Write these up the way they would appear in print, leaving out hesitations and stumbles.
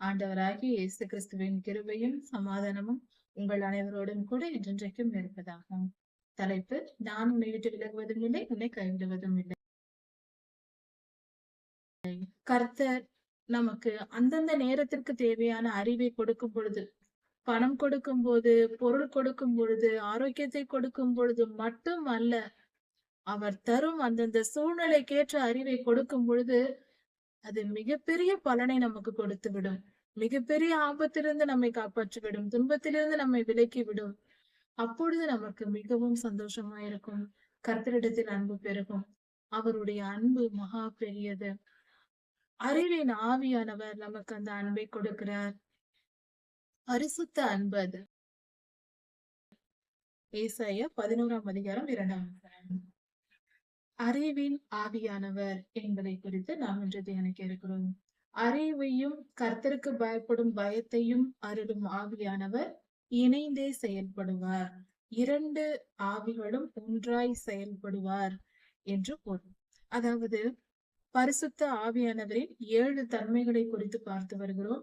ஆண்டவராகிய இயேசு கிறிஸ்துவின் கிருபையும் சமாதானமும் உங்கள் அனைவரோடும் கூட என்றென்றைக்கும் இருப்பதாக. தலைப்பு: நான் உன்னை விட்டு விலகுவதும் இல்லை, உன்னை கைவிடுவதும் இல்லை. கர்த்தர் நமக்கு அந்தந்த நேரத்திற்கு தேவையான அறிவை கொடுக்கும் பொழுது, பணம் கொடுக்கும் போது, பொருள் கொடுக்கும் பொழுது, ஆரோக்கியத்தை கொடுக்கும் பொழுது மட்டும் அல்ல, அவர் தரும் அந்தந்த சூழ்நிலைக்கேற்ற அறிவை கொடுக்கும் பொழுது அது மிகப்பெரிய பலனை நமக்கு கொடுத்து விடும். மிகப்பெரிய ஆபத்திலிருந்து நம்மை காப்பாற்றிவிடும், துன்பத்திலிருந்து நம்மை விலக்கி விடும். அப்பொழுது நமக்கு மிகவும் சந்தோஷமா இருக்கும். கர்த்தரிடத்தில் அன்பு பெருகும். அவருடைய அன்பு மகா பெரியது. அறிவின் ஆவியானவர் நமக்கு அந்த அன்பை கொடுக்கிறார். பரிசுத்த அன்பு அது. ஏசாயா 11:2. அறிவின் ஆவியானவர் என்பதை குறித்து நாம் இன்று தியானிக்க இருக்கிறோம். அறிவையும் கர்த்தருக்கு பயப்படும் பயத்தையும் அருளும் ஆவியானவர் இணைந்தே செயல்படுவார். 2 ஆவிகளும் ஒன்றாய் செயல்படுவார் என்று பொருள். அதாவது பரிசுத்த ஆவியானவரின் 7 தன்மைகளை குறித்து பார்த்து வருகிறோம்.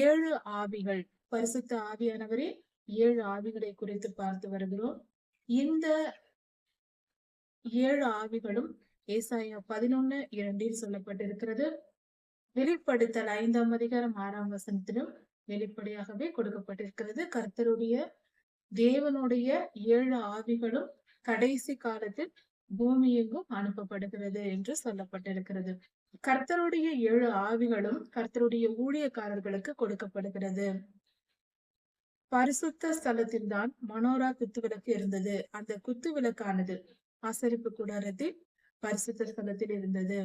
7 ஆவிகள், பரிசுத்த ஆவியானவரின் 7 ஆவிகளை குறித்து பார்த்து வருகிறோம். இந்த 7 ஆவிகளும் ஏசாயா 11:2 சொல்லப்பட்டிருக்கிறது. வெளிப்படுத்தல் 5:6 வெளிப்படையாகவே கொடுக்கப்பட்டிருக்கிறது. கர்த்தருடைய தேவனுடைய 7 ஆவிகளும் கடைசி காலத்தில் பூமி எங்கும் அனுப்பப்படுகிறது என்று சொல்லப்பட்டிருக்கிறது. கர்த்தருடைய 7 ஆவிகளும் கர்த்தருடைய ஊழியக்காரர்களுக்கு கொடுக்கப்படுகிறது. பரிசுத்த ஸ்தலத்தில் தான் மனோரா குத்துவிளக்கு இருந்தது. அந்த குத்துவிளக்கானது ஆசரிப்பு கூடாரத்தில் பரிசுத்த ஸ்தலத்தில் இருந்தது.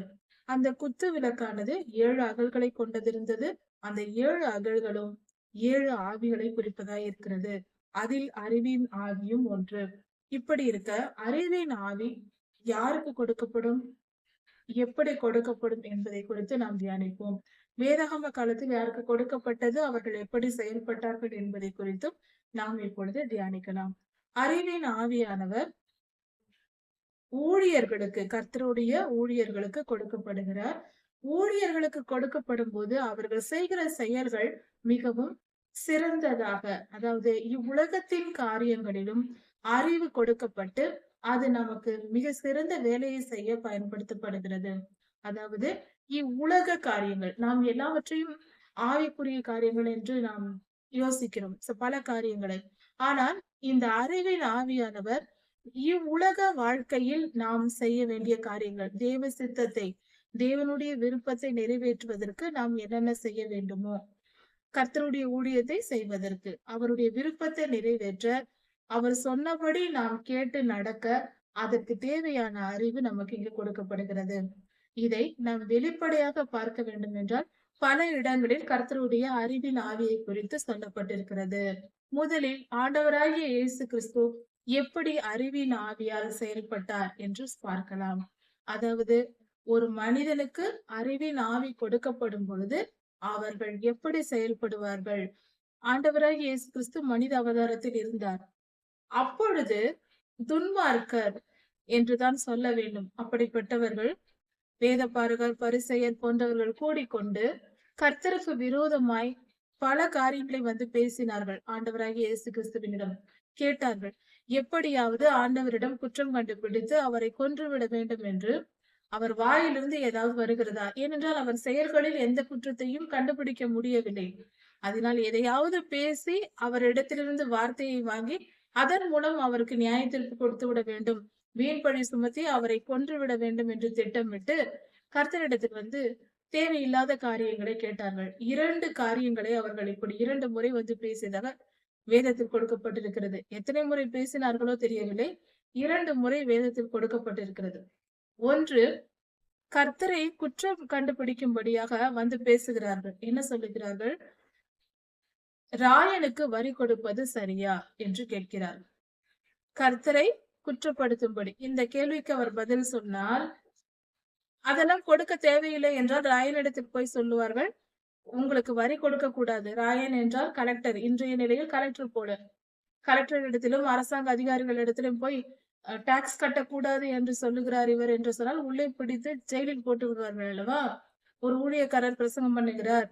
அந்த குத்து விளக்கானது 7 அகல்களை கொண்டதிருந்தது. அந்த 7 அகல்களும் 7 ஆவிகளை குறிப்பதாய் இருக்கிறது. அதில் அறிவின் ஆவியும் ஒன்று. இப்படி இருக்க அறிவின் ஆவி யாருக்கு கொடுக்கப்படும், எப்படி கொடுக்கப்படும் என்பதை குறித்து நாம் தியானிப்போம். வேதாகம காலத்தில் யாருக்கு கொடுக்கப்பட்டது, அவர்கள் எப்படி செயல்பட்டார்கள் என்பதை குறித்தும் நாம் இப்பொழுது தியானிக்கலாம். அறிவின் ஆவியானவர் ஊழியர்களுக்கு, கர்த்தருடைய ஊழியர்களுக்கு கொடுக்கப்படுகிறார். ஊழியர்களுக்கு கொடுக்கப்படும் போது அவர்கள் செய்கிற செயல்கள் மிகவும் சிறந்ததாக, அதாவது இவ்வுலகத்தின் காரியங்களிலும் அறிவு கொடுக்கப்பட்டு அது நமக்கு மிக சிறந்த வேலையை செய்ய பயன்படுத்தப்படுகிறது. அதாவது இவ்வுலக காரியங்கள், நாம் எல்லாவற்றையும் ஆவிக்குரிய காரியங்கள் என்று நாம் யோசிக்கிறோம், பல காரியங்களை. ஆனால் இந்த அறிவின் ஆவியானவர் இவ்வுலக வாழ்க்கையில் நாம் செய்ய வேண்டிய காரியங்கள், தேவ சித்தத்தை, தேவனுடைய விருப்பத்தை நிறைவேற்றுவதற்கு நாம் என்னென்ன செய்ய வேண்டுமோ, கர்த்தருடைய ஊழியத்தை செய்வதற்கு, அவருடைய விருப்பத்தை நிறைவேற்ற, அவர் சொன்னபடி நாம் கேட்டு நடக்க, அதற்கு தேவையான அறிவு நமக்கு இங்கு கொடுக்கப்படுகிறது. இதை நாம் வெளிப்படையாக பார்க்க வேண்டும் என்றால் பல இடங்களில் கர்த்தருடைய அறிவின் ஆவியை குறித்து சொல்லப்பட்டிருக்கிறது. முதலில் ஆண்டவராகிய இயேசு கிறிஸ்து எப்படி அறிவின் ஆவியால் செயல்பட்டார் என்று பார்க்கலாம். அதாவது ஒரு மனிதனுக்கு அறிவின் ஆவி கொடுக்கப்படும் பொழுது அவர்கள் எப்படி செயல்படுவார்கள். ஆண்டவராகிய இயேசு கிறிஸ்து மனித அவதாரத்தில் இருந்தார். அப்பொழுது துன்மார்க்கர் என்றுதான் சொல்ல வேண்டும். அப்படிப்பட்டவர்கள், வேதபாரகர், பரிசேயர் போன்றவர்கள் கூடிக்கொண்டு கர்த்தருக்கு விரோதமாய் பல காரியங்களை வந்து பேசினார்கள். ஆண்டவராகிய இயேசு கிறிஸ்துவினிடம் கேட்டார்கள். எப்படியாவது ஆண்டவரிடம் குற்றம் கண்டுபிடித்து அவரை கொன்றுவிட வேண்டும் என்று. அவர் வாயிலிருந்து ஏதாவது வருகிறதா? ஏனென்றால் அவர் செயல்களில் எந்த குற்றத்தையும் கண்டுபிடிக்க முடியவில்லை. அதனால் எதையாவது பேசி அவரிடத்திலிருந்து வார்த்தையை வாங்கி அதன் மூலம் அவருக்கு நியாய தீர்ப்பு கொடுத்து விட வேண்டும், வீண் பழி சுமத்தி அவரை கொன்றுவிட வேண்டும் என்று திட்டமிட்டு கர்த்தரிடத்தில் வந்து தேவையில்லாத காரியங்களை கேட்டார்கள். 2 காரியங்களை அவர்கள் இப்படி 2 முறை வந்து பேசியதாக வேதத்தில் கொடுக்கப்பட்டிருக்கிறது. எத்தனை முறை பேசினார்களோ தெரியவில்லை. 2 முறை வேதத்தில் கொடுக்கப்பட்டிருக்கிறது. ஒன்று, கர்த்தரை குற்றம் கண்டுபிடிக்கும்படியாக வந்து பேசுகிறார்கள். என்ன சொல்லுகிறார்கள்? ராயனுக்கு வரி கொடுப்பது சரியா என்று கேட்கிறார்கள். கர்த்தரை குற்றப்படுத்தும்படி. இந்த கேள்விக்கு அவர் பதில் சொன்னால், அதெல்லாம் கொடுக்க தேவையில்லை என்றால் ராயனிடத்தில் போய் சொல்லுவார்கள், உங்களுக்கு வரி கொடுக்க கூடாது. ராயன் என்றால் கலெக்டர், இன்றைய நிலையில் கலெக்டர் போல. கலெக்டர் இடத்திலும் அரசாங்க அதிகாரிகள் இடத்திலும் போய் டாக்ஸ் கட்டக்கூடாது என்று சொல்லுகிறார் இவர் என்று சொன்னால் உள்ளே பிடித்து ஜெயிலில் போட்டு விடுவார்கள் அல்லவா. ஒரு ஊழியக்காரர் பிரசங்கம் பண்ணுகிறார்,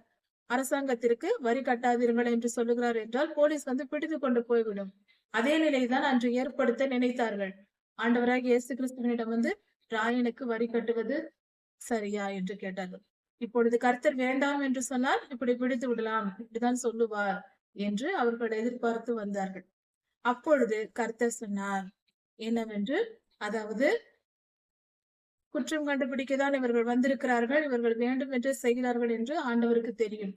அரசாங்கத்திற்கு வரி கட்டாதீர்கள் என்று சொல்லுகிறார் என்றால் போலீஸ் வந்து பிடித்து கொண்டு போய்விடும். அதே நிலைதான் அன்று ஏற்படுத்த நினைத்தார்கள். ஆண்டவராகிய இயேசு கிறிஸ்துவனிடம் வந்து ராயனுக்கு வரி கட்டுவது சரியா என்று கேட்டார்கள். இப்பொழுது கர்த்தர் வேண்டாம் என்று சொன்னால் இப்படி பிடித்து விடலாம், இப்படிதான் சொல்லுவார் என்று அவர்கள் எதிர்பார்த்து வந்தார்கள். அப்பொழுது கர்த்தர் சொன்னார் என்னவென்று, அதாவது குற்றம் கண்டுபிடிக்கத்தான் இவர்கள் வந்திருக்கிறார்கள், இவர்கள் வேண்டும் என்று செய்கிறார்கள் என்று ஆண்டவருக்கு தெரியும்.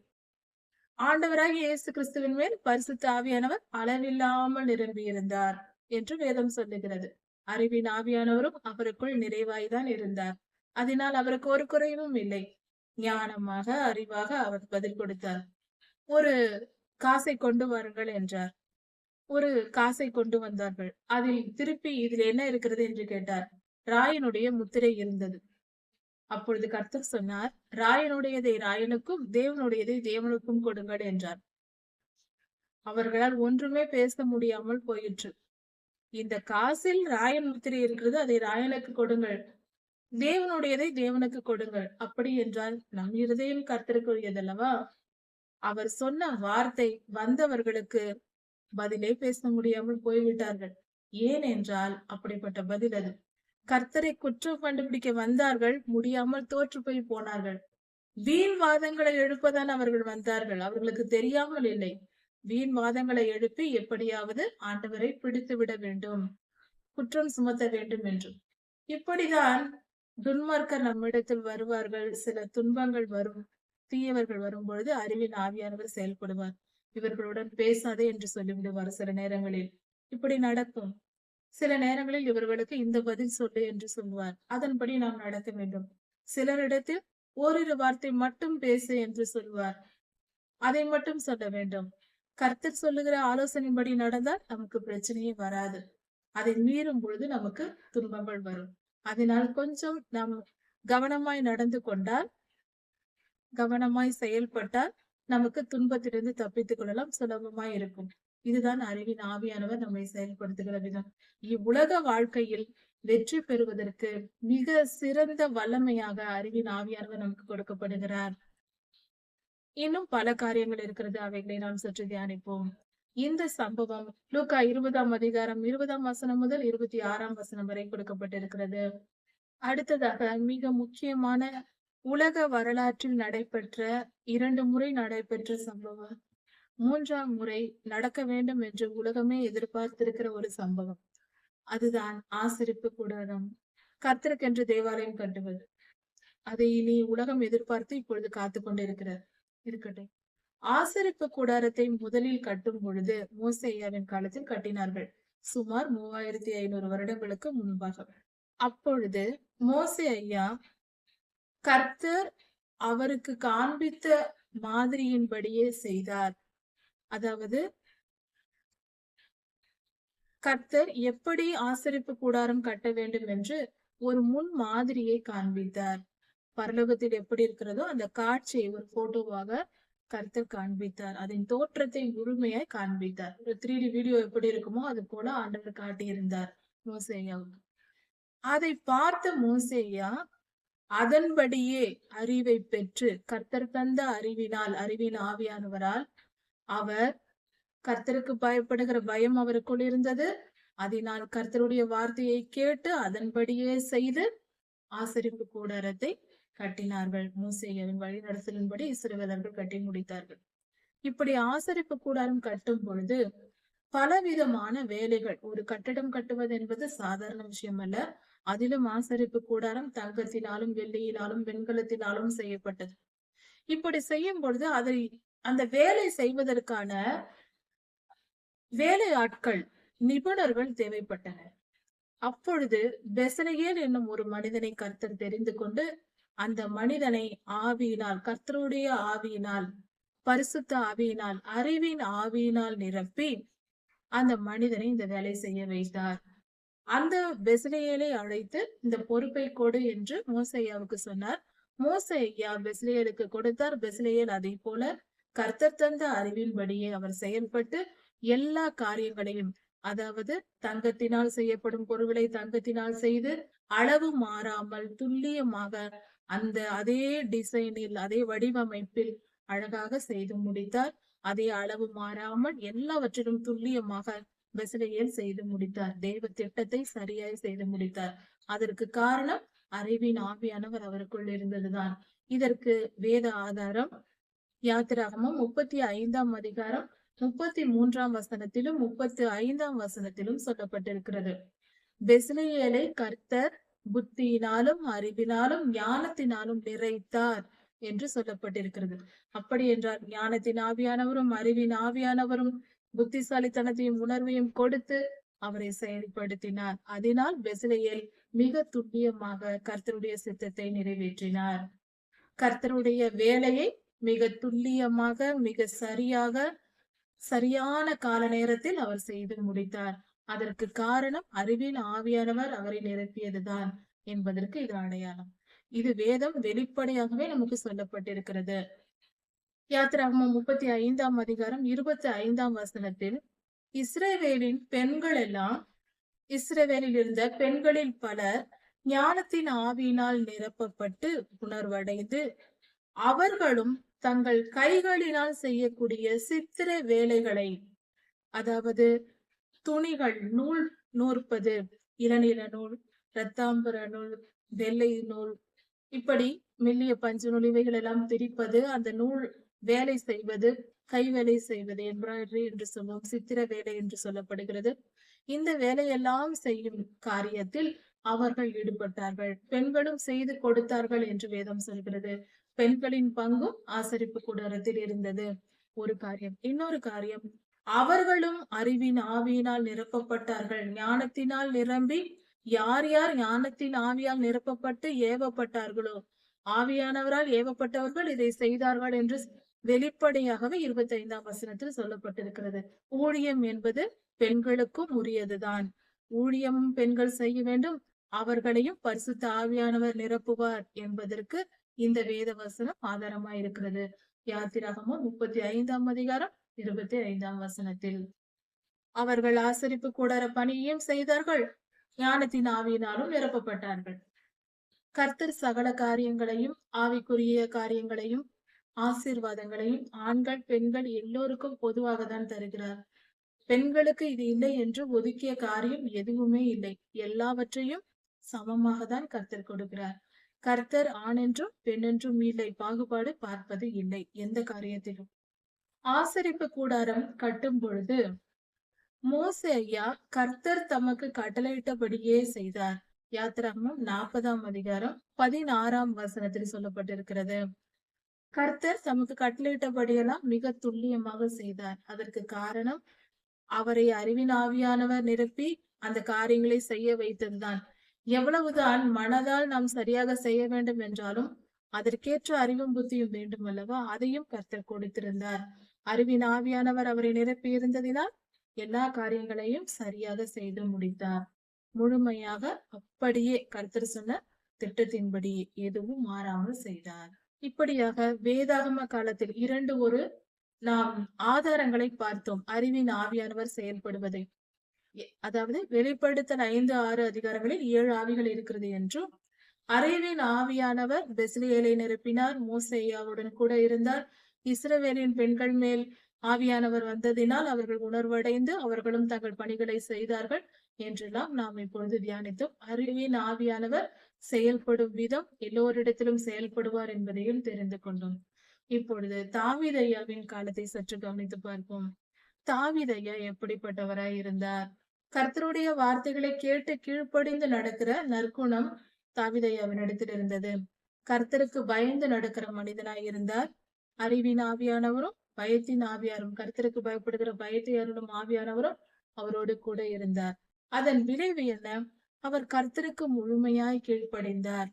ஆண்டவராகிய இயேசு கிறிஸ்துவின் மேல் பரிசுத்த ஆவியானவர் அளவில்லாமல் நிரம்பியிருந்தார் என்று வேதம் சொல்லுகிறது. அறிவின் ஆவியானவரும் அவருக்குள் நிறைவாய்தான் இருந்தார். அதனால் அவருக்கு ஒரு குறைவும் இல்லை. ஞானமாக அறிவாக அவர் பதில் கொடுத்தார். ஒரு காசை கொண்டு வாருங்கள் என்றார். ஒரு காசை கொண்டு வந்தார்கள். அதில் திருப்பி இதில் என்ன இருக்கிறது என்று கேட்டார். ராயனுடைய முத்திரை இருந்தது. அப்பொழுது கர்த்தர் சொன்னார், ராயனுடையதை ராயனுக்கும் தேவனுடையதை தேவனுக்கும் கொடுங்கள் என்றார். அவர்களால் ஒன்றுமே பேச முடியாமல் போயிற்று. இந்த காசில் ராயன் முத்திரை இருக்கிறது, அதை ராயனுக்கு கொடுங்கள், தேவனுடையதை தேவனுக்கு கொடுங்கள். அப்படி என்றால் நம் இருதயம் கர்த்தருக்குரியதல்லவா? அவர் சொன்ன வார்த்தை வந்தவர்களுக்கு பதிலே பேச முடியாமல் போய்விட்டார்கள். ஏன் என்றால் அப்படிப்பட்ட பதில் அது. கர்த்தரை குற்றம் கண்டுபிடிக்க வந்தார்கள், முடியாமல் தோற்று போய் போனார்கள். வீண் வாதங்களை எழுப்பதான் அவர்கள் வந்தார்கள். அவர்களுக்கு தெரியாமல் இல்லை. வீண் வாதங்களை எழுப்பி எப்படியாவது ஆண்டவரை பிடித்து விட வேண்டும், குற்றம் சுமத்த வேண்டும் என்று. இப்படிதான் துன்மார்க்கர் நம்மிடத்தில் வருவார்கள். சில துன்பங்கள் வரும், தீயவர்கள் வரும் பொழுது அறிவின் ஆவியானவர் செயல்படுவார். இவர்களுடன் பேசாதே என்று சொல்லிவிடுவார். சில நேரங்களில் இப்படி நடக்கும். சில நேரங்களில் இவர்களுக்கு இந்த பதில் சொல்லு என்று சொல்லுவார். அதன்படி நாம் நடக்க வேண்டும். சிலரிடத்தில் ஓரிரு வார்த்தை மட்டும் பேசு என்று சொல்வார். அதை மட்டும் சொல்ல வேண்டும். கர்த்தர் சொல்லுகிற ஆலோசனைப்படி நடந்தால் நமக்கு பிரச்சனையே வராது. அதை மீறும் பொழுது நமக்கு துன்பங்கள் வரும். அதனால் கொஞ்சம் நாம் கவனமாய் நடந்து கொண்டால், கவனமாய் செயல்பட்டால் நமக்கு துன்பத்திலிருந்து தப்பித்துக் கொள்ளலாம், சுலபமாய் இருக்கும். இதுதான் அறிவின் ஆவியானவர் நம்மை செயல்படுத்துகிற விதம். இவ்வுலக வாழ்க்கையில் வெற்றி பெறுவதற்கு மிக சிறந்த வல்லமையாக அறிவின் ஆவியானவர் நமக்கு கொடுக்கப்படுகிறார். இன்னும் பல காரியங்கள் இருக்கிறது, அவைகளை நாம் சற்று தியானிப்போம். இந்த சம்பவம் லூக்கா 20ஆம் அதிகாரம் 20ஆம் வசனம் முதல் 26ஆம் வசனம் வரை கொடுக்கப்பட்டிருக்கிறது. அடுத்ததாக மிக முக்கியமான உலக வரலாற்றில் நடைபெற்ற 2 முறை நடைபெற்ற சம்பவம், 3ஆம் முறை நடக்க வேண்டும் என்று உலகமே எதிர்பார்த்திருக்கிற ஒரு சம்பவம். அதுதான் ஆசரிப்பு கூடாரம், கர்த்தருக்கென்று தேவாலயம் கட்டுவது. அதை இனி உலகம் எதிர்பார்த்து இப்பொழுது காத்து கொண்டிருக்கிறார். இருக்கட்டும். ஆசரிப்பு கூடாரத்தை முதலில் கட்டும் பொழுது மோசேயாவின் காலத்தில் கட்டினார்கள், சுமார் 3500 வருடங்களுக்கு முன்பாக. அப்பொழுது மோசே ஐயா கர்த்தர் அவருக்கு காண்பித்த மாதிரியின்படியே செய்தார். அதாவது கர்த்தர் எப்படி ஆசரிப்பு கூடாரம் கட்ட வேண்டும் என்று ஒரு முன் மாதிரியை காண்பித்தார். பரலோகத்தில் எப்படி இருக்கிறதோ அந்த காட்சியை ஒரு போட்டோவாக கர்த்தர் காண்பித்தார். அதன் தோற்றத்தை முழுமையாய் காண்பித்தார். ஒரு 3D வீடியோ எப்படி இருக்குமோ அது போல ஆண்டவர் காட்டியிருந்தார் மோசேயாவுக்கு. அதை பார்த்த மோசேயா அதன்படியே அறிவை பெற்று, கர்த்தர் தந்த அறிவினால், அறிவின் ஆவியானவரால் அவர் கர்த்தருக்கு பயப்படுகிற பயம் அவருக்குள் இருந்தது. அதனால் கர்த்தருடைய வார்த்தையை கேட்டு அதன்படியே செய்து ஆசரிப்பு கூடாரத்தை கட்டினார்கள். மோசேயாவின் வழிநடத்தலின்படி இஸ்ரவேலர்கள் கட்டி முடித்தார்கள். இப்படி ஆசரிப்பு கூடாரம் கட்டும் பொழுது பலவிதமான வேலைகள், ஒரு கட்டடம் கட்டுவது என்பது சாதாரண விஷயம் அல்ல. அதிலும் ஆசரிப்பு கூடாரம் தங்கத்தினாலும் வெள்ளியினாலும் வெண்கலத்தினாலும் செய்யப்பட்டது. இப்படி செய்யும் பொழுது அதை அந்த வேலை செய்வதற்கான வேலை ஆட்கள், நிபுணர்கள் தேவைப்பட்டனர். அப்பொழுது பெசலெயேல் என்னும் ஒரு மனிதனை கர்த்தர் தெரிந்து கொண்டு அந்த மனிதனை ஆவியினால், கர்த்தருடைய ஆவியினால், பரிசுத்த ஆவியினால், அறிவின் ஆவியினால் நிரப்பி அந்த மனிதனை இந்த வேலை செய்ய வைத்தார். அந்த பெசலெயேலை அழைத்து இந்த பொறுப்பை கொடு என்று மோசேயாவுக்கு சொன்னார். மோசேயா பெசலெயேலுக்கு கொடுத்தார். பெசலெயேல் அதை போல கர்த்தர் தந்த அறிவின்படியே அவர் செயல்பட்டு எல்லா காரியங்களையும், அதாவது தங்கத்தினால் செய்யப்படும் பொருள்களை தங்கத்தினால் செய்து அளவு மாறாமல் துல்லியமாக அந்த அதே டிசைனில், அதே வடிவமைப்பில் அழகாக செய்து முடித்தார். அதே அளவு மாறாமல் எல்லாவற்றிலும் துல்லியமாக பெசலேயேல் செய்து முடித்தார். தேவ திட்டத்தை சரியாய் செய்து முடித்தார். அதற்கு காரணம் அறிவின் ஆவியானவர் அவருக்குள் இருந்ததுதான். இதற்கு வேத ஆதாரம் யாத்திராகமம் 35ஆம் அதிகாரம் 33ஆம் வசனத்திலும் 35ஆம் வசனத்திலும் சொல்லப்பட்டிருக்கிறது. பெசலேயேலை கர்த்தர் புத்தியினாலும் அறிவினாலும் ஞானத்தினாலும் நிறைத்தார் என்று சொல்லப்பட்டிருக்கிறது. அப்படி என்றால் ஞானத்தின் ஆவியானவரும் அறிவின் ஆவியானவரும் புத்திசாலித்தனத்தையும் உணர்வையும் கொடுத்து அவரை செயல்படுத்தினார். அதனால் பெசலேயேல் மிக துல்லியமாக கர்த்தருடைய சித்தத்தை நிறைவேற்றினார். கர்த்தருடைய வேலையை மிக துல்லியமாக, மிக சரியாக, சரியான கால நேரத்தில் அவர் செய்து முடித்தார். அதற்கு காரணம் அறிவின் ஆவியானவர் அவரை நிரப்பியதுதான் என்பதற்கு இது அடையாளம். இது வேதம் வெளிப்படையாகவே நமக்கு சொல்லப்பட்டிருக்கிறது. யாத்திராகமம் 35ஆம் அதிகாரம் 25ஆம் வசனத்தில் இஸ்ரவேலின் பெண்கள் எல்லாம் இஸ்ரவேலில் இருந்த பெண்களில் பலர் ஞானத்தின் ஆவியினால் நிரப்பப்பட்டு உணர்வடைந்து அவர்களும் தங்கள் கைகளினால் செய்யக்கூடிய சித்திர வேலைகளை, அதாவது துணிகள், நூல் நூற்பது, இளநீல நூல், இரத்தாம்பர நூல், வெள்ளை நூல், இப்படி மெல்லிய பஞ்சு நூல் இவைகள் எல்லாம் திரிப்பது, அந்த நூல் வேலை செய்வது, கை வேலை செய்வது, எம்ப்ராய்டரி என்று சொல்லுவோம், சித்திர வேலை என்று சொல்லப்படுகிறது. இந்த வேலையெல்லாம் செய்யும் காரியத்தில் அவர்கள் ஈடுபட்டார்கள். பெண்களும் செய்து கொடுத்தார்கள் என்று வேதம் சொல்கிறது. பெண்களின் பங்கும் ஆசரிப்பு கூடாரத்தில் இருந்தது. ஒரு காரியம். இன்னொரு காரியம், அவர்களும் அறிவின் ஆவியினால் நிரப்பப்பட்டார்கள். ஞானத்தினால் நிரம்பி யார் யார் ஞானத்தின் ஆவியால் நிரப்பப்பட்டு ஏவப்பட்டார்களோ, ஆவியானவரால் ஏவப்பட்டவர்கள் இதை செய்தார்கள் என்று வெளிப்படையாகவே 25ஆம் வசனத்தில் சொல்லப்பட்டிருக்கிறது. ஊழியம் என்பது பெண்களுக்கும் உரியதுதான். ஊழியமும் பெண்கள் செய்ய வேண்டும், அவர்களையும் பரிசுத்த ஆவியானவர் நிரப்புவார் என்பதற்கு இந்த வேத வசனம் ஆதாரமாய் இருக்கிறது. யாத்திராகமம் 35ஆம் அதிகாரம் 25ஆம் வசனத்தில் அவர்கள் ஆசரிப்பு கூடார பணியையும் செய்தார்கள், ஞானத்தின் ஆவியினாலும் நிரப்பப்பட்டார்கள். கர்த்தர் சகல காரியங்களையும், ஆவிக்குரிய காரியங்களையும், ஆசீர்வாதங்களையும் ஆண்கள் பெண்கள் எல்லோருக்கும் பொதுவாக தான் தருகிறார். பெண்களுக்கு இது இல்லை என்று ஒதுக்கிய காரியம் எதுவுமே இல்லை. எல்லாவற்றையும் சமமாக தான் கர்த்தர் கொடுக்கிறார். கர்த்தர் ஆண் என்றும் பெண் என்றும் இல்லை, பாகுபாடு பார்ப்பது இல்லை எந்த காரியத்திலும். ஆசரிப்பு கூடாரம் கட்டும் பொழுது மோசே ஐயா கர்த்தர் தமக்கு கட்டளையிட்டபடியே செய்தார். யாத்திராகமம் 40ஆம் அதிகாரம் 16ஆம் வசனத்தில் சொல்லப்பட்டிருக்கிறது. கர்த்தர் தமக்கு கட்டளையிட்டபடியெல்லாம் மிக துல்லியமாக செய்தார். அதற்கு காரணம் அவரை அறிவின் ஆவியானவர் நிரப்பி அந்த காரியங்களை செய்ய வைத்ததுதான். எவ்வளவுதான் மனதால் நாம் சரியாக செய்ய வேண்டும் என்றாலும் அதற்கேற்ற அறிவும் புத்தியும் வேண்டும் அல்லவா? அதையும் கர்த்தர் கொடுத்திருந்தார். அறிவின் ஆவியானவர் அவரை நிரப்பி இருந்ததினால் எல்லா காரியங்களையும் சரியாக செய்து முடித்தார். முழுமையாக அப்படியே கர்த்தர் சொன்ன திட்டத்தின்படி எதுவும் மாறாமல் செய்தார். இப்படியாக வேதாகம காலத்தில் ஒரு நாம் ஆதாரங்களை பார்த்தோம் அறிவின் ஆவியானவர் செயல்படுவதை. அதாவது வெளிப்படுத்தல் 5, 6 அதிகாரங்களில் 7 ஆவிகள் இருக்கிறது என்றும், அறிவின் ஆவியானவர் பெசலேயேலை நிரப்பினார், மோசேயாவுடன் கூட இருந்தார், இஸ்ரவேலின் பெண்கள் மேல் ஆவியானவர் வந்ததினால் அவர்கள் உணர்வடைந்து அவர்களும் தங்கள் பணிகளை செய்தார்கள் என்றெல்லாம் நாம் இப்பொழுது தியானித்தோம். அறிவின் ஆவியானவர் செயல்படும் விதம் எல்லோரிடத்திலும் செயல்படுவார் என்பதையும் தெரிந்து கொண்டோம். இப்பொழுது தாவீது ஐயாவின் காலத்தை சற்று கவனித்து பார்ப்போம். தாவீது ஐயா எப்படிப்பட்டவராய் இருந்தார்? கர்த்தருடைய வார்த்தைகளை கேட்டு கீழ்ப்படிந்து நடக்கிற நற்குணம் தாவீது ஐயாவினிடத்தில் இருந்தது. கர்த்தருக்கு பயந்து நடக்கிற மனிதனாய் இருந்தார். அறிவின் ஆவியானவரும் பயத்தின் ஆவியாரும், கர்த்தருக்கு பயப்படுகிற பயத்தை அருளும் ஆவியானவரும் அவரோடு கூட இருந்தார். அதன் விளைவு என்ன? அவர் கர்த்தருக்கு முழுமையாய் கீழ்ப்படிந்தார்.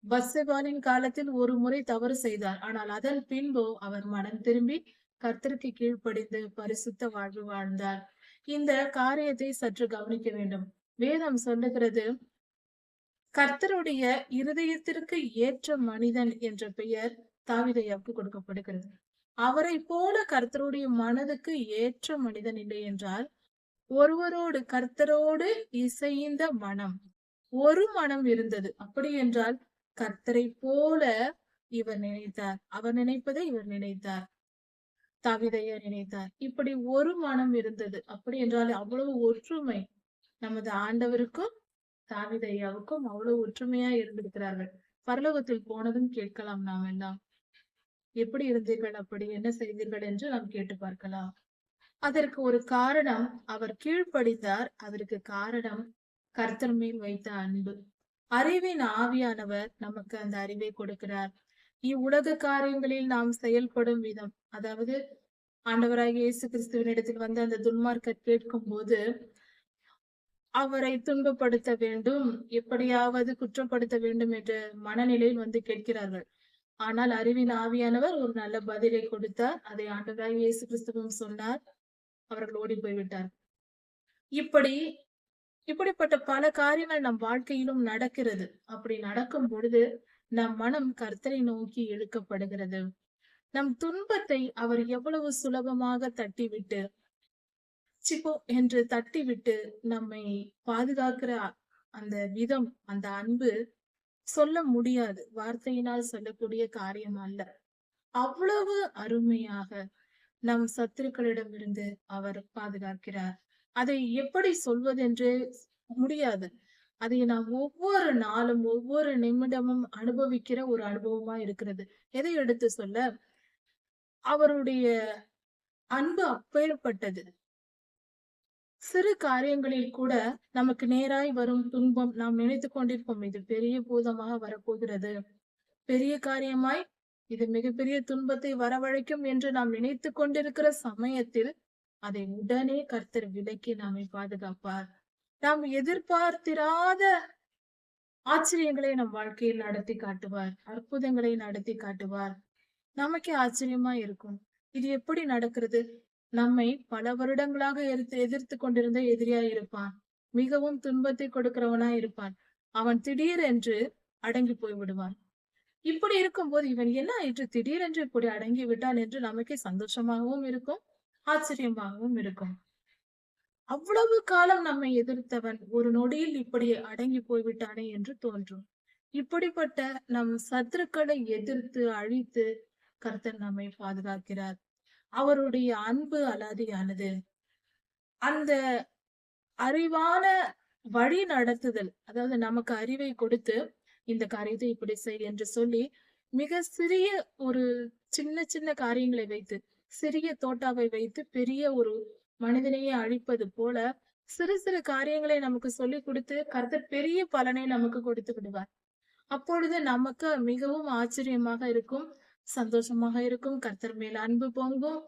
பத்சேபாளின் காலத்தில் ஒரு முறை தவறு செய்தார். ஆனால் அதன் பின்பு அவர் மனம் திரும்பி கர்த்தருக்கு கீழ்ப்படிந்து பரிசுத்த வாழ்வு வாழ்ந்தார். இந்த காரியத்தை சற்று கவனிக்க வேண்டும். வேதம் சொல்லுகிறது, கர்த்தருடைய இருதயத்திற்கு ஏற்ற மனிதன் என்ற பெயர் தாவீது ஐயாவுக்கு கொடுக்கப்படுகிறது. அவரை போல கர்த்தருடைய மனதுக்கு ஏற்ற மனிதன் இல்லை என்றால், ஒருவரோடு கர்த்தரோடு இசைந்த மனம், ஒரு மனம் இருந்தது. அப்படி என்றால் கர்த்தரை போல இவர் நினைத்தார், அவர் நினைப்பதை இவர் நினைத்தார், தாவீதையா நினைத்தார். இப்படி ஒரு மனம் இருந்தது. அப்படி என்றால் அவ்வளவு ஒற்றுமை. நமது ஆண்டவருக்கும் தாவீதையாவுக்கும் அவ்வளவு ஒற்றுமையா இருந்திருக்கிறார்கள். பரலோகத்தில் போனதும் கேட்கலாம் நாம் எல்லாம். எப்படி இருந்தீர்கள், அப்படி என்ன செய்தீர்கள் என்று நாம் கேட்டு பார்க்கலாம். அதற்கு ஒரு காரணம், அவர் கீழ்ப்படிந்தார். அதற்கு காரணம் கர்த்தர் மேல் வைத்த அன்பு. அறிவின் ஆவியானவர் நமக்கு அந்த அறிவை கொடுக்கிறார். இவ்வுலக காரியங்களில் நாம் செயல்படும் விதம், அதாவது ஆண்டவராகிய இயேசு கிறிஸ்துவனிடத்தில் வந்து அந்த துன்மார்க்கர் கேட்கும் போது அவரை துன்பப்படுத்த வேண்டும், எப்படியாவது குற்றப்படுத்த வேண்டும் என்ற மனநிலையில் வந்து கேட்கிறார்கள். ஆனால் அறிவின் ஆவியானவர் ஒரு நல்ல பதிலை கொடுத்தார். அதை ஆண்டவராகிய இயேசு கிறிஸ்துவும் சொன்னார். அவர்கள் ஓடி போய்விட்டார். இப்படி இப்படிப்பட்ட பல காரியங்கள் நம் வாழ்க்கையிலும் நடக்கிறது. அப்படி நடக்கும் பொழுது நம் மனம் கர்த்தரை நோக்கி இழுக்கப்படுகிறது. நம் துன்பத்தை அவர் எவ்வளவு சுலபமாக தட்டிவிட்டு சிப்போ என்று தட்டிவிட்டு நம்மை பாதுகாக்கிற அந்த விதம், அந்த அன்பு சொல்ல முடியாது. வார்த்தையினால் சொல்லக்கூடிய காரியம் அல்ல. அவ்வளவு அருமையாக நம் சத்துருக்களிடமிருந்து அவர் பாதுகாக்கிறார். அதை எப்படி சொல்வதென்று முடியாது. அதை நாம் ஒவ்வொரு நாளும் ஒவ்வொரு நிமிடமும் அனுபவிக்கிற ஒரு அனுபவமா இருக்கிறது. எதை எடுத்து சொல்ல, அவருடைய அன்பு அப்பேற்பட்டது. சிறு காரியங்களில் கூட நமக்கு நேராய் வரும் துன்பம் நாம் நினைத்துக் கொண்டிருப்போம், இது பெரிய பூதமாக வரப்போகிறது, பெரிய காரியமாய் இது மிகப்பெரிய துன்பத்தை வரவழைக்கும் என்று நாம் நினைத்துக் கொண்டிருக்கிற சமயத்தில் அதை உடனே கர்த்தர் விலக்கி நம்மை பாதுகாப்பார். நாம் எதிர்பார்த்திராத ஆச்சரியங்களை நம் வாழ்க்கையில் நடத்தி காட்டுவார், அற்புதங்களை நடத்தி காட்டுவார். நமக்கே ஆச்சரியமா இருக்கும், இது எப்படி நடக்கிறது? நம்மை பல வருடங்களாக எதிர்த்து கொண்டிருந்த எதிரியா இருப்பான், மிகவும் துன்பத்தை கொடுக்கிறவனா இருப்பான். அவன் திடீரென்று அடங்கி போய் விடுவான். இப்படி இருக்கும்போது இவன் என்ன ஆயிற்று, திடீரென்று இப்படி அடங்கி விட்டான் என்று நமக்கே சந்தோஷமாகவும் இருக்கும், ஆச்சரியமாகவும் இருக்கும். அவ்வளவு காலம் நம்மை எதிர்த்தவன் ஒரு நொடியில் இப்படி அடங்கி போய்விட்டானே என்று தோன்றும். இப்படிப்பட்ட நம் சத்துருக்களை எதிர்த்து அழித்து கர்த்தர் நம்மை பாதுகாக்கிறார். அவருடைய அன்பு அலாதியானது. அந்த அறிவான வழி நடத்துதல், அதாவது நமக்கு அறிவை கொடுத்து இந்த காரியத்தை இப்படி செய் என்று சொல்லி மிக சிறிய ஒரு சின்ன சின்ன காரியங்களை வைத்து, சிறிய தோட்டாவை வைத்து பெரிய ஒரு மனிதனையே அழிப்பது போல சிறு சிறு காரியங்களை நமக்கு சொல்லிக் கொடுத்து கர்த்தர் பெரிய பலனை நமக்கு கொடுத்து விடுவார். அப்பொழுது நமக்கு மிகவும் ஆச்சரியமாக இருக்கும், சந்தோஷமாக இருக்கும், கர்த்தர் மேல் அன்பு பொங்கும்,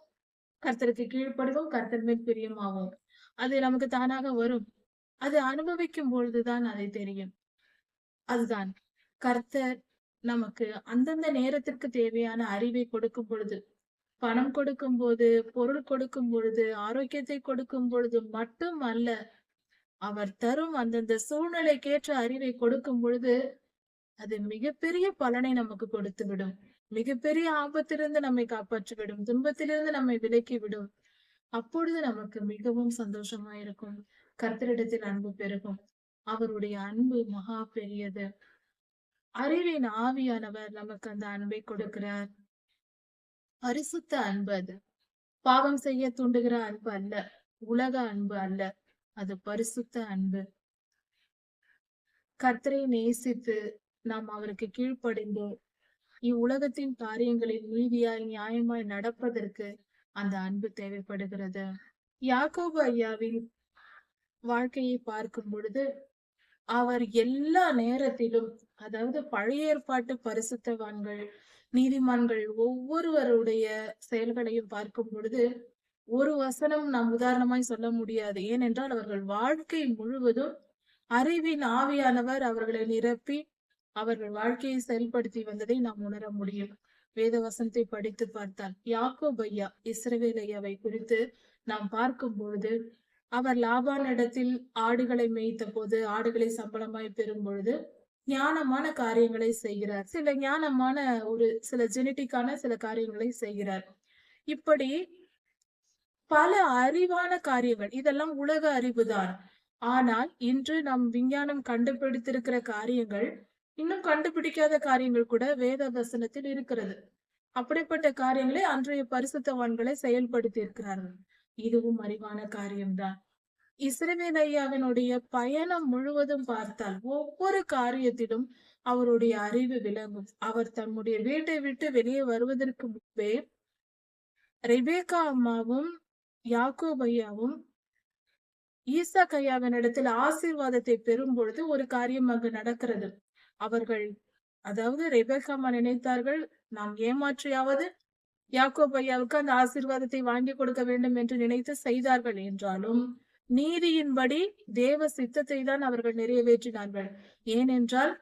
கர்த்தருக்கு கீழ்ப்படுவோம், கர்த்தர் மேல் பிரியமாகும். அது நமக்கு தானாக வரும். அது அனுபவிக்கும் பொழுதுதான் அதை தெரியும். அதுதான் கர்த்தர் நமக்கு அந்தந்த நேரத்திற்கு தேவையான அறிவை கொடுக்கும் பொழுது, பணம் கொடுக்கும் போது, பொருள் கொடுக்கும் பொழுது, ஆரோக்கியத்தை கொடுக்கும் பொழுது மட்டும் அல்ல, அவர் தரும் அந்தந்த சூழ்நிலைக்கேற்ற அறிவை கொடுக்கும் பொழுது அது மிகப்பெரிய பலனை நமக்கு கொடுத்து விடும். மிகப்பெரிய ஆபத்திலிருந்து நம்மை காப்பாற்றி விடும், துன்பத்திலிருந்து நம்மை விலக்கி விடும். அப்பொழுது நமக்கு மிகவும் சந்தோஷமா இருக்கும், கர்த்தரிடத்தில் அன்பு பெருகும். அவருடைய அன்பு மகா பெரியது. அறிவின் ஆவியானவர் நமக்கு அந்த அன்பை கொடுக்கிறார். பரிசுத்த அன்பு அது. பாவம் செய்ய தூண்டுகிற அன்பு அல்ல, உலக அன்பு அல்ல, அது பரிசுத்த அன்பு. கர்த்தரை நேசித்து நாம் அவருக்கு கீழ்ப்படிந்து இவ்வுலகத்தின் காரியங்களில் நீதியாய் நியாயமாய் நடப்பதற்கு அந்த அன்பு தேவைப்படுகிறது. யாக்கோபு ஐயாவின் வாழ்க்கையை பார்க்கும் பொழுது அவர் எல்லா நேரத்திலும், அதாவது பழைய ஏற்பாட்டு பரிசுத்தவான்கள், நீதிமான்கள் ஒவ்வொருவருடைய செயல்களையும் பார்க்கும் பொழுது ஒரு வசனம் நாம் உதாரணமாய் சொல்ல முடியாது. ஏனென்றால் அவர்கள் வாழ்க்கை முழுவதும் அறிவின் ஆவியானவர் அவர்களை நிரப்பி அவர்கள் வாழ்க்கையை செயல்படுத்தி வந்ததை நாம் உணர முடியும். வேத வசனத்தை படித்து பார்த்தால் யாக்கோபு ஐயா, இஸ்ரவேல் ஐயாவை குறித்து நாம் பார்க்கும் பொழுது அவர் லாபான் இடத்தில் ஆடுகளை மேய்த்த போது, ஆடுகளை சம்பளமாய் பெறும் பொழுது ஞானமான காரியங்களை செய்கிறார். சில ஞானமான சில ஜெனட்டிக்கான சில காரியங்களை செய்கிறார். இப்படி பல அறிவான காரியங்கள், இதெல்லாம் உலக அறிவுதான். ஆனால் இன்று நம் விஞ்ஞானம் கண்டுபிடித்திருக்கிற காரியங்கள் இன்னும் கண்டுபிடிக்காத காரியங்கள் கூட வேத வசனத்தில் இருக்கிறது. அப்படிப்பட்ட காரியங்களை அன்றைய பரிசுத்தவான்களை செயல்படுத்தி இருக்கிறார்கள். இதுவும் அறிவான காரியம்தான். இஸ்ரவேல் ஐயாவினுடைய பயணம் முழுவதும் பார்த்தால் ஒவ்வொரு காரியத்திலும் அவருடைய அறிவு விளங்கும். அவர் தன்னுடைய வீட்டை விட்டு வெளியே வருவதற்கு முன்பே ரெபேக்கா அம்மாவும் யாக்கோபு ஐயாவும் ஈசாக் ஐயாவினிடத்தில் ஆசீர்வாதத்தை பெறும் பொழுது ஒரு காரியம் அங்கு நடக்கிறது. அவர்கள் அதாவது ரெபேக்கா அம்மா நினைத்தார்கள், நாம் ஏமாற்றியாவது யாக்கோபு ஐயாவுக்கு அந்த ஆசீர்வாதத்தை வாங்கி கொடுக்க வேண்டும் என்று நினைத்து செய்தார்கள். என்றாலும் நீதியின்படி தேவ சித்தத்தை தான் அவர்கள் நிறைவேற்றினார்கள். ஏனென்றால்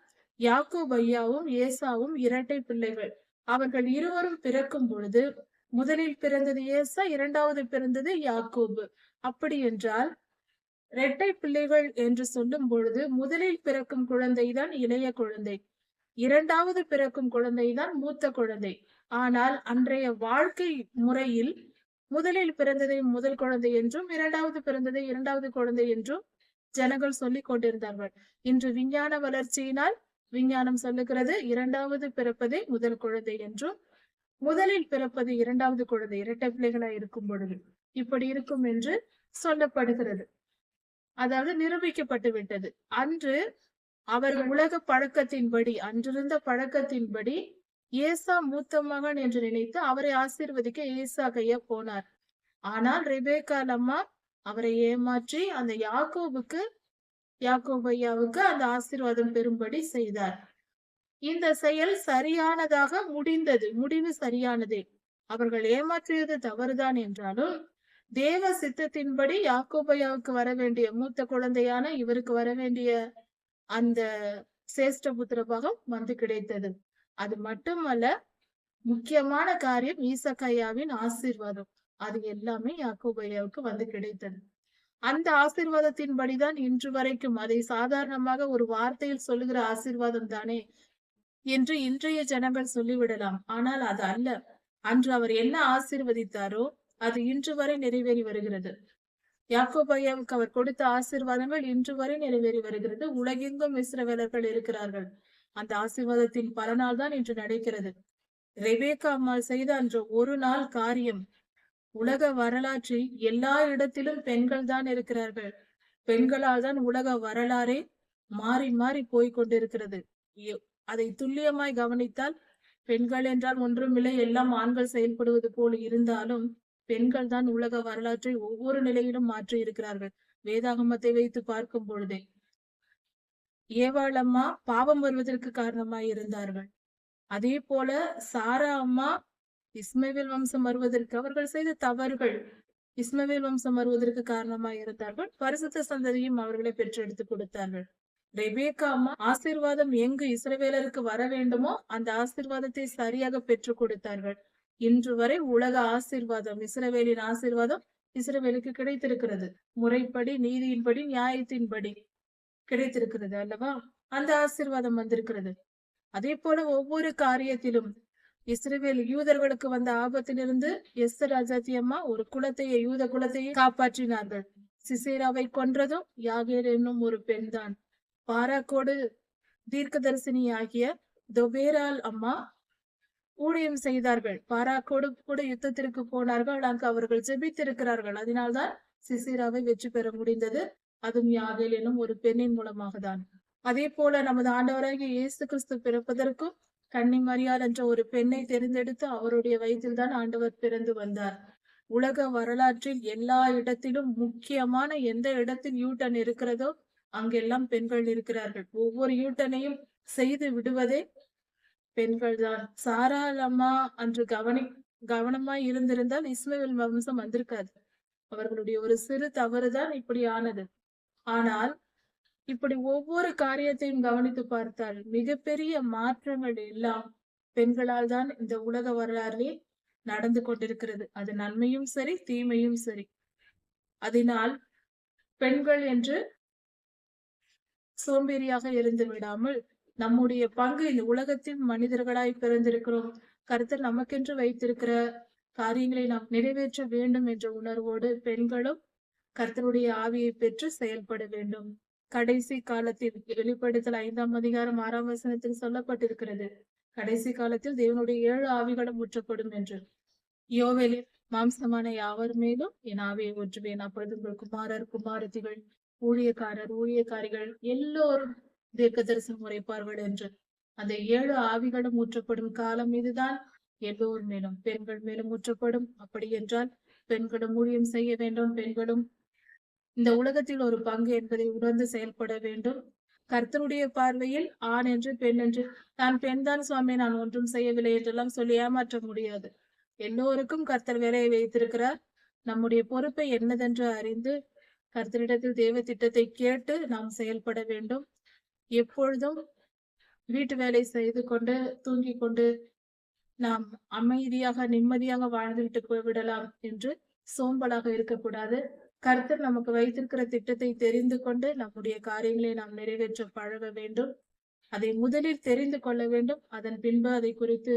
யாக்கோபு ஐயாவும் ஏசாவும் இரட்டை பிள்ளைகள். அவர்கள் இருவரும் பிறக்கும் பொழுது முதலில் பிறந்தது ஏசா, இரண்டாவது பிறந்தது யாக்கோபு. அப்படி என்றால் இரட்டை பிள்ளைகள் என்று சொல்லும் பொழுது முதலில் பிறக்கும் குழந்தைதான் இளைய குழந்தை, இரண்டாவது பிறக்கும் குழந்தைதான் மூத்த குழந்தை. ஆனால் அன்றைய வாழ்க்கை முறையில் முதலில் பிறந்ததை முதல் குழந்தை என்றும் இரண்டாவது பிறந்ததை இரண்டாவது குழந்தை என்றும் ஜனங்கள் சொல்லிக் கொண்டிருந்தார்கள். இன்று விஞ்ஞான வளர்ச்சியினால் விஞ்ஞானம் சொல்லுகிறது இரண்டாவது பிறப்பதே முதல் குழந்தை என்றும் முதலில் பிறப்பது இரண்டாவது குழந்தை இரட்டை பிள்ளைகளா இருக்கும் பொழுது இப்படி இருக்கும் என்று சொல்லப்படுகிறது. அதாவது நிரூபிக்கப்பட்டு விட்டது. அன்று அவர்கள் உலக பழக்கத்தின்படி அன்றிருந்த பழக்கத்தின்படி ஏசா மூத்த மகன் என்று நினைத்து அவரை ஆசீர்வதிக்க ஈசாக் ஐயா போனார். ஆனால் ரெபேக்காள் அம்மா அவரை ஏமாற்றி அந்த யாக்கோபு ஐயாவுக்கு அந்த ஆசீர்வாதம் பெறும்படி செய்தார். இந்த செயல் சரியானதாக முடிந்தது. முடிவு சரியானதே. அவர்கள் ஏமாற்றியது தவறுதான் என்றாலும் தேவ சித்தத்தின்படி யாக்கோபு ஐயாவுக்கு வர வேண்டிய மூத்த குழந்தையான இவருக்கு வர வேண்டிய அந்த சேஷ்ட புத்திர பாகம் வந்து கிடைத்தது. அது மட்டுமல்ல, முக்கியமான காரியம் ஈசாக் ஐயாவின் ஆசீர்வாதம். அது எல்லாமே யாக்கோபு ஐயாவுக்கு வந்து கிடைத்தது. அந்த ஆசீர்வாதத்தின்படிதான் இன்று வரைக்கும், அதை சாதாரணமாக ஒரு வார்த்தையில் சொல்லுகிற ஆசீர்வாதம் தானே என்று இன்றைய ஜனங்கள் சொல்லிவிடலாம். ஆனால் அது அல்ல. அன்று அவர் என்ன ஆசீர்வதித்தாரோ அது இன்று வரை நிறைவேறி வருகிறது. யாக்கோபு ஐயாவுக்கு அவர் கொடுத்த ஆசீர்வாதங்கள் இன்று வரை நிறைவேறி வருகிறது. உலகெங்கும் இஸ்ரவேலர்கள் இருக்கிறார்கள். அந்த ஆசீர்வாதத்தின் பலனால் தான் இன்று நடக்கிறது. ரெபேக்கா அம்மாள் செய்த அன்று ஒரு நாள் காரியம் உலக வரலாற்றில் எல்லா இடத்திலும் பெண்கள் தான் இருக்கிறார்கள். பெண்களால் தான் உலக வரலாறே மாறி மாறி போய் கொண்டிருக்கிறது. அதை துல்லியமாய் கவனித்தால் பெண்கள் என்றால் ஒன்றுமில்லை, எல்லாம் ஆண்கள் செயல்படுவது போல இருந்தாலும் பெண்கள் தான் உலக வரலாற்றை ஒவ்வொரு நிலையிலும் மாற்றி இருக்கிறார்கள். வேதாகமத்தை வைத்து பார்க்கும் பொழுதே ஏவாள் அம்மா பாவம் வருவதற்கு காரணமாய் இருந்தார்கள். அதே போல சாரா அம்மா இஸ்மவேல் வம்சம் வருவதற்கு அவர்கள் செய்த தவறுகள் இஸ்மவேல் வம்சம் வருவதற்கு காரணமாய் இருந்தார்கள். பரிசுத்த சந்ததியும் அவர்களை பெற்றெடுத்து கொடுத்தார்கள். ரெபேக்கா அம்மா ஆசீர்வாதம் எங்கு இஸ்ரவேலருக்கு வர வேண்டுமோ அந்த ஆசீர்வாதத்தை சரியாக பெற்றுக் கொடுத்தார்கள். இன்று வரை உலக ஆசீர்வாதம், இஸ்ரவேலின் ஆசீர்வாதம் இஸ்ரவேலுக்கு கிடைத்திருக்கிறது. முறைப்படி, நீதியின்படி, நியாயத்தின்படி கிடைத்திருக்கிறது அல்லவா? அந்த ஆசீர்வாதம் வந்திருக்கிறது. அதே போல ஒவ்வொரு காரியத்திலும் இஸ்ரவேல் யூதர்களுக்கு வந்த ஆபத்திலிருந்து எஸ்தர் ராஜாத்தி அம்மா ஒரு குலத்தையே, யூத குலத்தையே காப்பாற்றினார்கள். சிசேராவை கொன்றதும் யாகேல் என்னும் ஒரு பெண் தான். பாராக்கோடு தீர்க்கதரிசினி ஆகிய தொபேரால் அம்மா ஊழியம் செய்தார்கள். பாராக்கோடு கூட யுத்தத்திற்கு போனார்கள். அங்கு அவர்கள் ஜெபித்திருக்கிறார்கள். அதனால்தான் சிசேராவை வெற்றி பெற முடிந்தது. அதுவும் யாகேல் எனும் ஒரு பெண்ணின் மூலமாக தான். அதே போல நமது ஆண்டவராகிய இயேசு கிறிஸ்து பிறப்பதற்கும் கன்னிமரியாள் என்ற ஒரு பெண்ணை தெரிந்தெடுத்து அவருடைய வயிற்றில் தான் ஆண்டவர் பிறந்து வந்தார். உலக வரலாற்றில் எல்லா இடத்திலும் முக்கியமான எந்த இடத்தில் யூட்டன் இருக்கிறதோ அங்கெல்லாம் பெண்கள் இருக்கிறார்கள். ஒவ்வொரு யூட்டனையும் செய்து விடுவதே பெண்கள் தான். சாராள் அம்மா அன்று கவனமாய் இருந்திருந்தால் இஸ்மவேல் வம்சம் வந்திருக்காது. அவர்களுடைய ஒரு சிறு தவறுதான் இப்படி ஆனது. ஆனால் இப்படி ஒவ்வொரு காரியத்தையும் கவனித்து பார்த்தால் மிகப்பெரிய மாற்றங்கள் எல்லாம் பெண்களால் தான் இந்த உலக வரலாறுலே நடந்து கொண்டிருக்கிறது. அது நன்மையும் சரி, தீமையும் சரி. அதனால் பெண்கள் என்று சோம்பேறியாக இருந்து விடாமல் நம்முடைய பங்கு, இந்த உலகத்தில் மனிதர்களாய் பிறந்திருக்கிறோம், கர்த்தர் நமக்கென்று வைத்திருக்கிற காரியங்களை நாம் நிறைவேற்ற வேண்டும் என்ற உணர்வோடு பெண்களும் கர்த்தருடைய ஆவியை பெற்று செயல்பட வேண்டும். கடைசி காலத்தில் வெளிப்படுத்தல் 5ஆம் அதிகாரம் 6ஆம் வசனத்தில் சொல்லப்பட்டிருக்கிறது. கடைசி காலத்தில் தேவனுடைய 7 ஆவிகளும் ஊற்றப்படும் என்று. யோவேலில் மாம்சமான யாவர் மேலும் என் ஆவியை ஊற்றுவேன். அப்பொழுது உங்கள் குமாரர், குமாரத்திகள், ஊழியக்காரர், ஊழியக்காரிகள் எல்லோரும் தீர்க்க தரிசனம் உரைப்பார்கள் என்று. அந்த 7 ஆவிகளும் ஊற்றப்படும் காலம் இதுதான். எல்லோர் மேலும், பெண்கள் மேலும் ஊற்றப்படும். அப்படி என்றால் பெண்களும் ஊழியம் செய்ய வேண்டும். பெண்களும் இந்த உலகத்தில் ஒரு பங்கு என்பதை உணர்ந்து செயல்பட வேண்டும். கர்த்தருடைய பார்வையில் ஆண் என்று பெண் என்று, நான் பெண்தான் சுவாமி, நான் ஒன்றும் செய்யவில்லை என்றெல்லாம் சொல்லி ஏமாற்ற முடியாது. எல்லோருக்கும் கர்த்தர் வேலையை வைத்திருக்கிறார். நம்முடைய பொறுப்பை என்னதென்று அறிந்து கர்த்தரிடத்தில் தேவ திட்டத்தை கேட்டு நாம் செயல்பட வேண்டும். எப்பொழுதும் வீட்டு வேலை செய்து கொண்டு தூங்கிக் கொண்டு நாம் அமைதியாக நிம்மதியாக வாழ்ந்துவிட்டு போய்விடலாம் என்று சோம்பலாக இருக்கக்கூடாது. கர்த்தர் நமக்கு வைத்திருக்கிற திட்டத்தை தெரிந்து கொண்டு நம்முடைய காரியங்களை நாம் நிறைவேற்ற பழக வேண்டும். அதை முதலில் தெரிந்து கொள்ள வேண்டும். அதன் பின்பு அதை குறித்து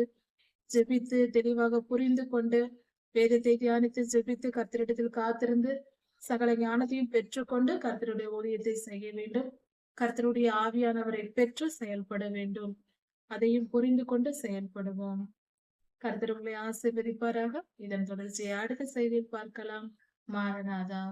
ஜெபித்து தெளிவாக புரிந்து கொண்டு வேதத்தை தியானித்து ஜெபித்து கர்த்தரிடத்தில் காத்திருந்து சகல ஞானத்தையும் பெற்றுக்கொண்டு கர்த்தருடைய ஊழியத்தை செய்ய வேண்டும். கர்த்தருடைய ஆவியானவரை பெற்று செயல்பட வேண்டும். அதையும் புரிந்து கொண்டு செயல்படுவோம். கர்த்தர் உங்களை ஆசீர்வதிப்பாராக. இதன் தொடர்ச்சியை அடுத்த செய்தியில் பார்க்கலாம். மாரநாதா.